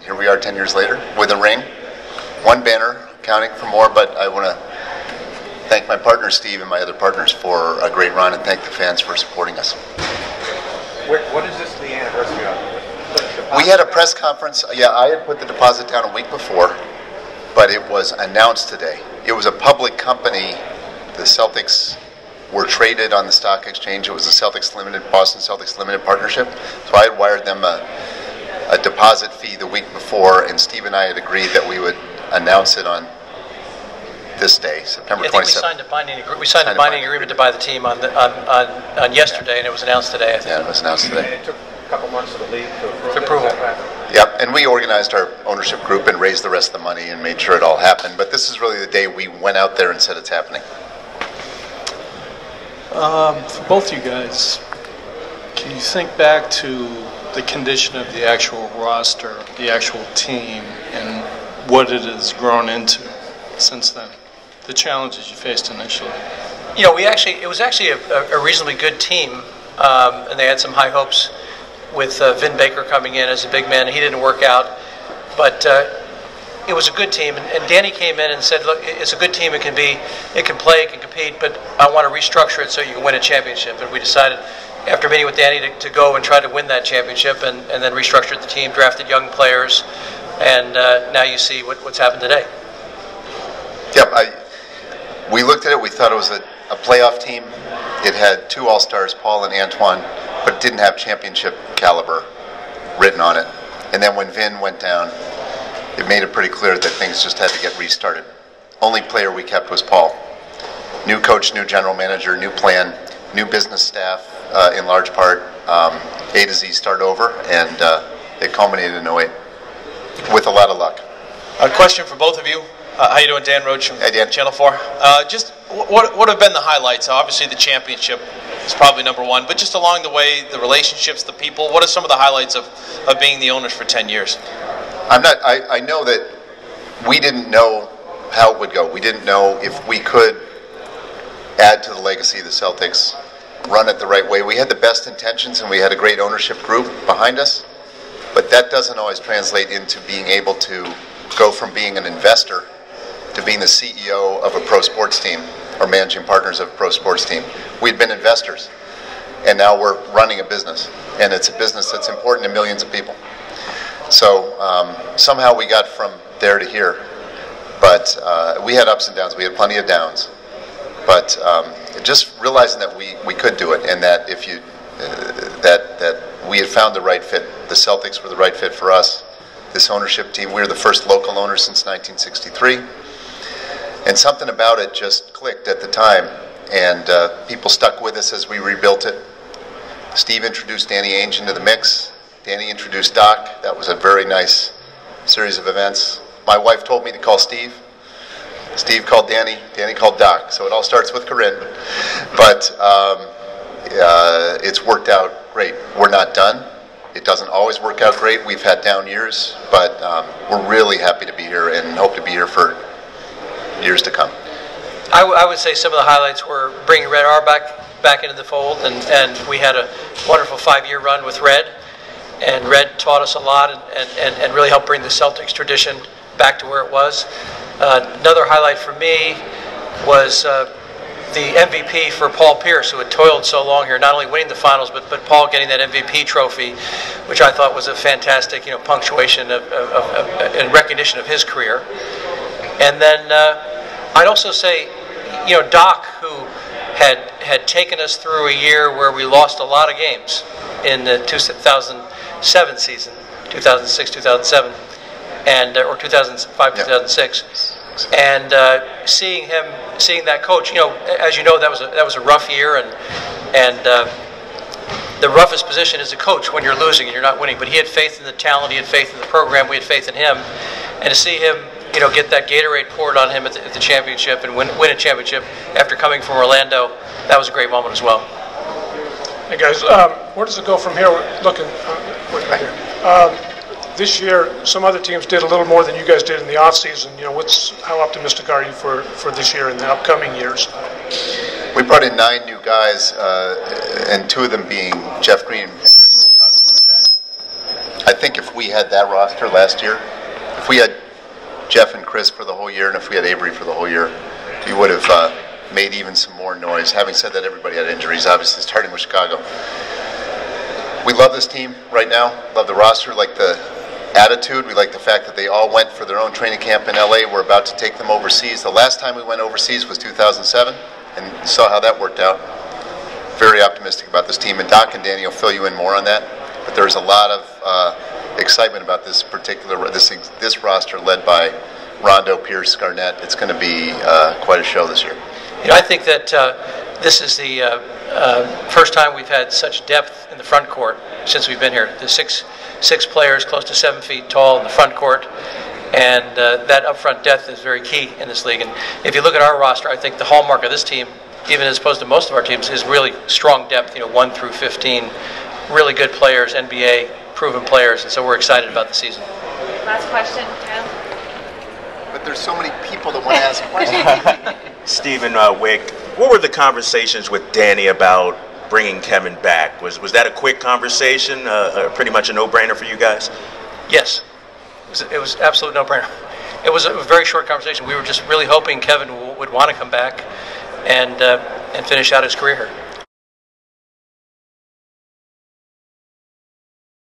here we are 10 years later with a ring, one banner, counting for more, but I want to thank my partner Steve and my other partners for a great run and thank the fans for supporting us. What is this the anniversary of? We had a press conference. Yeah, I had put the deposit down a week before, but it was announced today. It was a public company. The Celtics were traded on the stock exchange. It was the Celtics Limited, Boston Celtics Limited Partnership. So I had wired them a deposit fee the week before, and Steve and I had agreed that we would announce it on this day, September 27th. I think we signed a binding agreement to buy the team on yesterday, and it was announced today, I think. Yeah, it was announced today. And it took a couple months for the league to approve it. Yep, and we organized our ownership group and raised the rest of the money and made sure it all happened. But this is really the day we went out there and said it's happening. For both you guys, can you think back to the condition of the actual roster, the actual team, and what it has grown into since then? The challenges you faced initially. You know, it was actually a reasonably good team, and they had some high hopes with Vin Baker coming in as a big man. He didn't work out, but it was a good team. And Danny came in and said, "Look, it's a good team. It can play, it can compete, but I want to restructure it so you can win a championship." And we decided, after meeting with Danny, to go and try to win that championship, and then restructured the team, drafted young players, and now you see what's happened today. Yep, we looked at it. We thought it was a playoff team. It had two All-Stars, Paul and Antoine, but it didn't have championship caliber written on it. And then when Vin went down, it made it pretty clear that things just had to get restarted. Only player we kept was Paul. New coach, new general manager, new plan, new business staff, in large part. A to Z start over, and it culminated in 08 with a lot of luck. A question for both of you. How you doing, Dan Roach from Hey, Dan. Channel 4? Just what have been the highlights? Obviously, the championship is probably number one, but just along the way, the relationships, the people. What are some of the highlights of being the owners for 10 years? I know that we didn't know how it would go. We didn't know if we could add to the legacy of the Celtics, run it the right way. We had the best intentions, and we had a great ownership group behind us, but that doesn't always translate into being able to go from being an investor to being the CEO of a pro sports team or managing partners of a pro sports team. We'd been investors, and now we're running a business, and it's a business that's important to millions of people. So somehow we got from there to here, but we had ups and downs. We had plenty of downs, but just realizing that we could do it, and that if you that we had found the right fit. The Celtics were the right fit for us. This ownership team, we were the first local owner since 1963, and something about it just clicked at the time, and people stuck with us as we rebuilt it. Steve introduced Danny Ainge into the mix. Danny introduced Doc. That was a very nice series of events. My wife told me to call Steve. Steve called Danny. Danny called Doc. So it all starts with Corinne. But it's worked out great. We're not done. It doesn't always work out great. We've had down years, but we're really happy to be here and hope to be here for years to come. I would say some of the highlights were bringing Red R back into the fold, and we had a wonderful 5-year run with Red, and Red taught us a lot and really helped bring the Celtics tradition back to where it was. Another highlight for me was the MVP for Paul Pierce, who had toiled so long here, not only winning the finals, but Paul getting that MVP trophy, which I thought was a fantastic, punctuation and recognition of his career. And then I'd also say, Doc, who had taken us through a year where we lost a lot of games in the 2007 season, 2006, 2007, and or 2005, 2006. And seeing that coach, as you know, that was a rough year, and the roughest position is a coach when you're losing and you're not winning. But he had faith in the talent, he had faith in the program, we had faith in him, and to see him, get that Gatorade poured on him at the championship and win a championship after coming from Orlando, that was a great moment as well. Hey guys, where does it go from here? We're looking right here. This year, some other teams did a little more than you guys did in the off season. How optimistic are you for this year and the upcoming years? We brought in 9 new guys, and 2 of them being Jeff Green and Chris Wilcox coming back. I think if we had that roster last year, if we had Jeff and Chris for the whole year, and if we had Avery for the whole year, we would have made even some more noise. Having said that, everybody had injuries, obviously, starting with Chicago. We love this team right now, love the roster, like the attitude. We like the fact that they all went for their own training camp in LA. We're about to take them overseas. The last time we went overseas was 2007, and you saw how that worked out. Very optimistic about this team, and Doc and Danny will fill you in more on that. But there's a lot of excitement about this this roster led by Rondo, Pierce, Garnett. It's going to be quite a show this year. You know, I think that this is the first time we've had such depth in the front court since we've been here. There's six players close to 7 feet tall in the front court, and that upfront depth is very key in this league. And if you look at our roster, I think the hallmark of this team, even as opposed to most of our teams, is really strong depth. 1 through 15, really good players, NBA proven players, and so we're excited about the season. Last question, Cal. But there's so many people that want to ask questions. Stephen Wick, what were the conversations with Danny about bringing Kevin back? Was that a quick conversation, pretty much a no-brainer for you guys? Yes, it was absolute no-brainer. It was a very short conversation. We were just really hoping Kevin would want to come back and finish out his career here.